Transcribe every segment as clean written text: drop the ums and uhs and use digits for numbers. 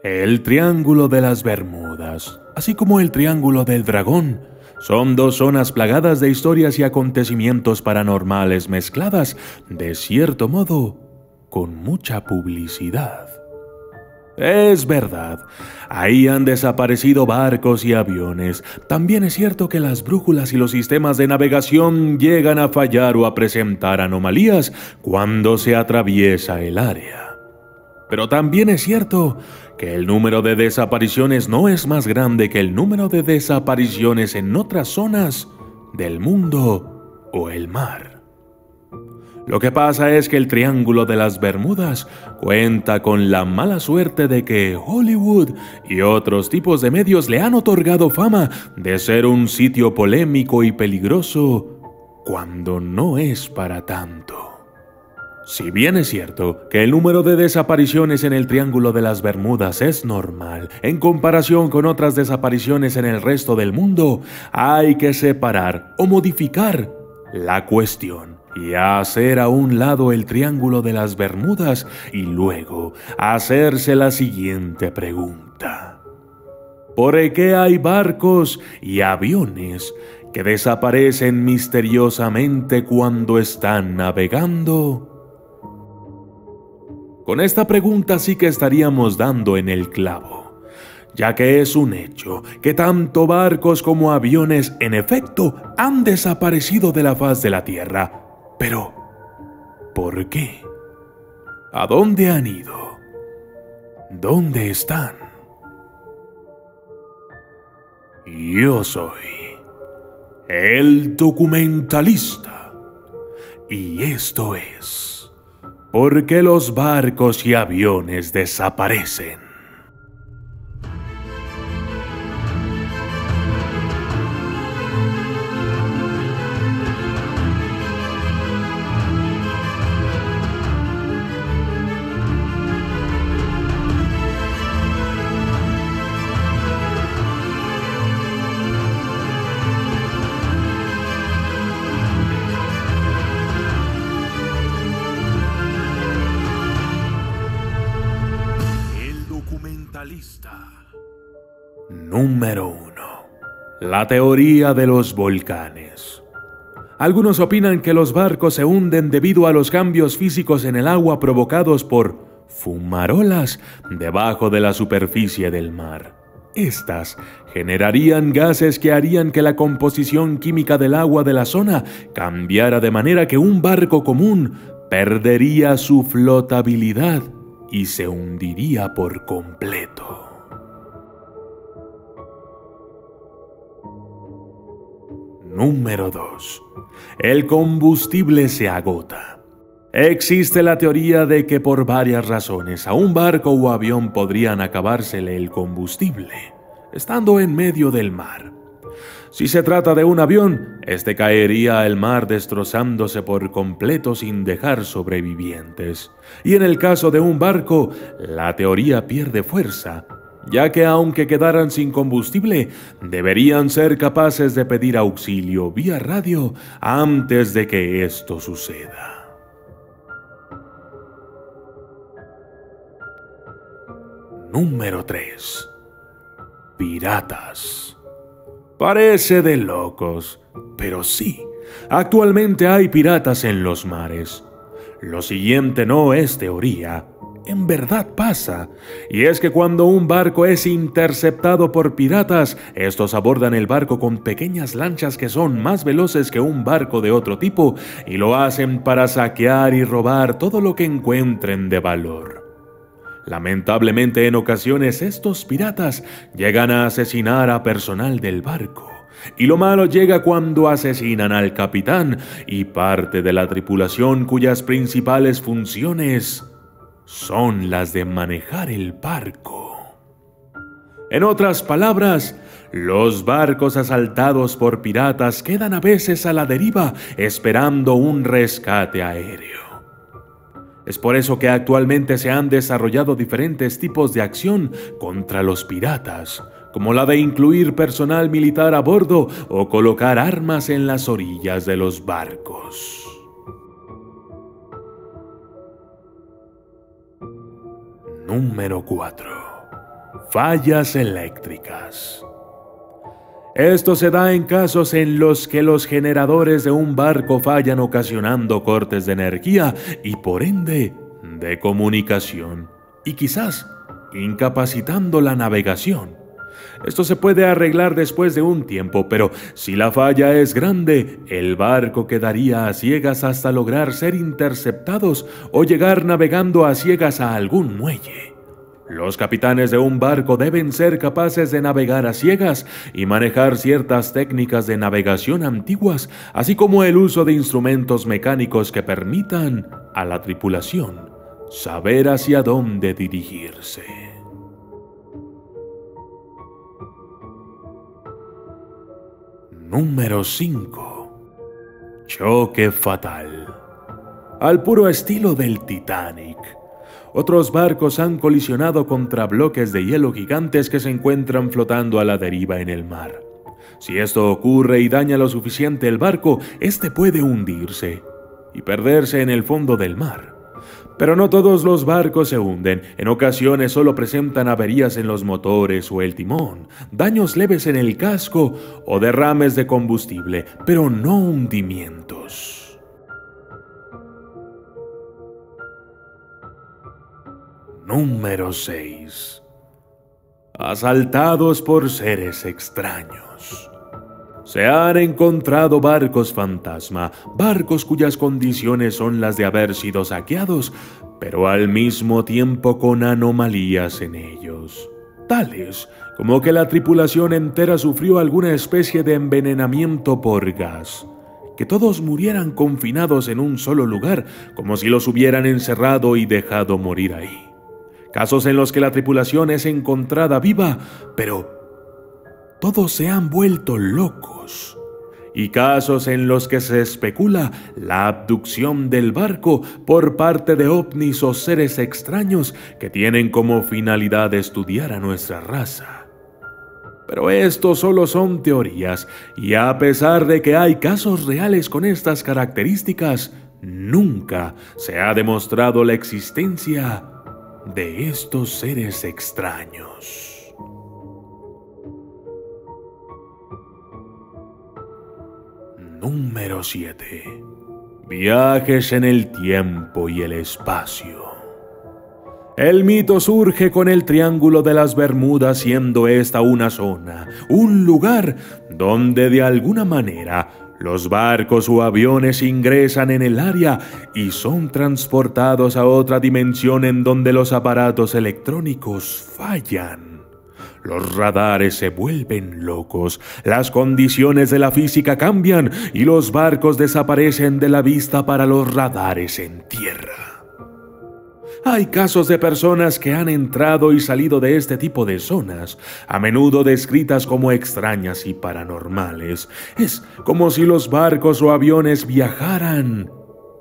El Triángulo de las Bermudas, así como el Triángulo del Dragón, son dos zonas plagadas de historias y acontecimientos paranormales mezcladas, de cierto modo, con mucha publicidad. Es verdad, ahí han desaparecido barcos y aviones. También es cierto que las brújulas y los sistemas de navegación llegan a fallar o a presentar anomalías cuando se atraviesa el área. Pero también es cierto que el número de desapariciones no es más grande que el número de desapariciones en otras zonas del mundo o el mar. Lo que pasa es que el Triángulo de las Bermudas cuenta con la mala suerte de que Hollywood y otros tipos de medios le han otorgado fama de ser un sitio polémico y peligroso cuando no es para tanto. Si bien es cierto que el número de desapariciones en el Triángulo de las Bermudas es normal en comparación con otras desapariciones en el resto del mundo, hay que separar o modificar la cuestión y hacer a un lado el Triángulo de las Bermudas y luego hacerse la siguiente pregunta. ¿Por qué hay barcos y aviones que desaparecen misteriosamente cuando están navegando? Con esta pregunta sí que estaríamos dando en el clavo, ya que es un hecho que tanto barcos como aviones en efecto han desaparecido de la faz de la Tierra. Pero, ¿por qué? ¿A dónde han ido? ¿Dónde están? Yo soy el documentalista, y esto es ¿por qué los barcos y aviones desaparecen? Número 1. La teoría de los volcanes. Algunos opinan que los barcos se hunden debido a los cambios físicos en el agua provocados por fumarolas debajo de la superficie del mar. Estas generarían gases que harían que la composición química del agua de la zona cambiara de manera que un barco común perdería su flotabilidad y se hundiría por completo. Número 2. El combustible se agota. Existe la teoría de que por varias razones a un barco o avión podrían acabársele el combustible, estando en medio del mar. Si se trata de un avión, este caería al mar destrozándose por completo sin dejar sobrevivientes. Y en el caso de un barco, la teoría pierde fuerza, ya que aunque quedaran sin combustible, deberían ser capaces de pedir auxilio vía radio antes de que esto suceda. Número 3. Piratas. Parece de locos, pero sí, actualmente hay piratas en los mares. Lo siguiente no es teoría, en verdad pasa, y es que cuando un barco es interceptado por piratas, estos abordan el barco con pequeñas lanchas que son más veloces que un barco de otro tipo y lo hacen para saquear y robar todo lo que encuentren de valor. Lamentablemente, en ocasiones estos piratas llegan a asesinar a personal del barco, y lo malo llega cuando asesinan al capitán y parte de la tripulación cuyas principales funciones son las de manejar el barco. En otras palabras, los barcos asaltados por piratas quedan a veces a la deriva esperando un rescate aéreo. Es por eso que actualmente se han desarrollado diferentes tipos de acción contra los piratas, como la de incluir personal militar a bordo o colocar armas en las orillas de los barcos. Número 4. fallas eléctricas. Esto se da en casos en los que los generadores de un barco fallan, ocasionando cortes de energía y por ende de comunicación, y quizás incapacitando la navegación. Esto se puede arreglar después de un tiempo, pero si la falla es grande, el barco quedaría a ciegas hasta lograr ser interceptados o llegar navegando a ciegas a algún muelle. Los capitanes de un barco deben ser capaces de navegar a ciegas y manejar ciertas técnicas de navegación antiguas, así como el uso de instrumentos mecánicos que permitan a la tripulación saber hacia dónde dirigirse. Número 5. Choque fatal. Al puro estilo del Titanic, otros barcos han colisionado contra bloques de hielo gigantes que se encuentran flotando a la deriva en el mar. Si esto ocurre y daña lo suficiente el barco, este puede hundirse y perderse en el fondo del mar. Pero no todos los barcos se hunden. En ocasiones solo presentan averías en los motores o el timón, daños leves en el casco o derrames de combustible, pero no hundimientos. Número 6. Asaltados por seres extraños. Se han encontrado barcos fantasma, barcos cuyas condiciones son las de haber sido saqueados, pero al mismo tiempo con anomalías en ellos, tales como que la tripulación entera sufrió alguna especie de envenenamiento por gas, que todos murieran confinados en un solo lugar, como si los hubieran encerrado y dejado morir ahí. Casos en los que la tripulación es encontrada viva, pero todos se han vuelto locos, y casos en los que se especula la abducción del barco por parte de ovnis o seres extraños que tienen como finalidad estudiar a nuestra raza. Pero esto solo son teorías, y a pesar de que hay casos reales con estas características, nunca se ha demostrado la existencia de estos seres extraños. Número 7. Viajes en el tiempo y el espacio. El mito surge con el Triángulo de las Bermudas, siendo esta una zona, un lugar donde de alguna manera los barcos o aviones ingresan en el área y son transportados a otra dimensión en donde los aparatos electrónicos fallan. Los radares se vuelven locos, las condiciones de la física cambian y los barcos desaparecen de la vista para los radares en tierra. Hay casos de personas que han entrado y salido de este tipo de zonas, a menudo descritas como extrañas y paranormales. Es como si los barcos o aviones viajaran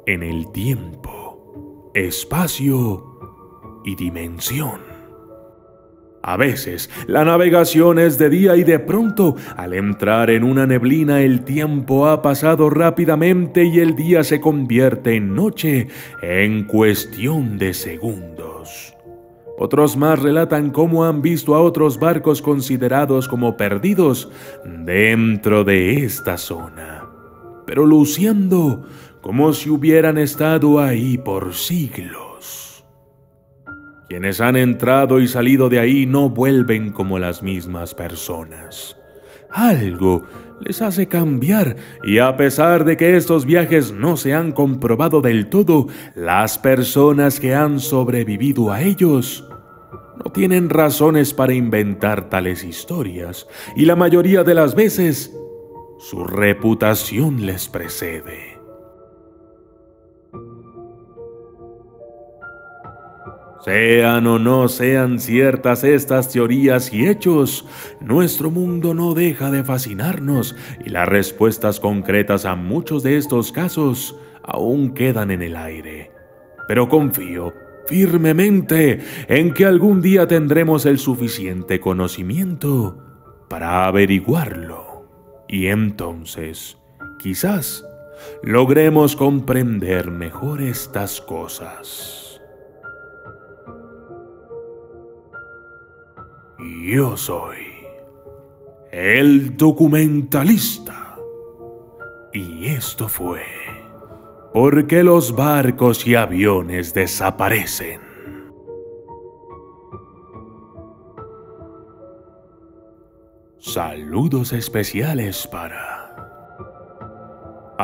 en el tiempo, espacio y dimensión. A veces, la navegación es de día y de pronto, al entrar en una neblina, el tiempo ha pasado rápidamente y el día se convierte en noche en cuestión de segundos. Otros más relatan cómo han visto a otros barcos considerados como perdidos dentro de esta zona, pero luciendo como si hubieran estado ahí por siglos. Quienes han entrado y salido de ahí no vuelven como las mismas personas. Algo les hace cambiar, y a pesar de que estos viajes no se han comprobado del todo, las personas que han sobrevivido a ellos no tienen razones para inventar tales historias, y la mayoría de las veces su reputación les precede. Sean o no sean ciertas estas teorías y hechos, nuestro mundo no deja de fascinarnos y las respuestas concretas a muchos de estos casos aún quedan en el aire. Pero confío firmemente en que algún día tendremos el suficiente conocimiento para averiguarlo y entonces, quizás, logremos comprender mejor estas cosas. Yo soy el documentalista. Y esto fue ¿Por qué los barcos y aviones desaparecen? Saludos especiales para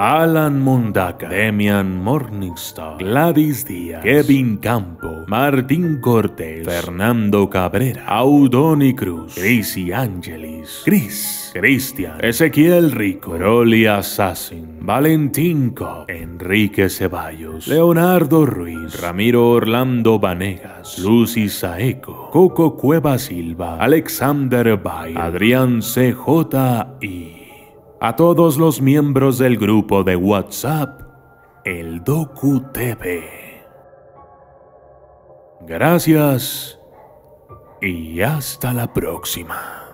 Alan Mundaca, Demian Morningstar, Gladys Díaz, Kevin Campo, Martín Cortés, Fernando Cabrera, Audoni Cruz, Chrissy Angelis, Cristian, Ezequiel Rico, Broly Assassin, Valentín Cobb, Enrique Ceballos, Leonardo Ruiz, Ramiro Orlando Vanegas, Lucy Saeco, Coco Cueva Silva, Alexander Bay, Adrián CJ y a todos los miembros del grupo de WhatsApp, el Docu TV. Gracias y hasta la próxima.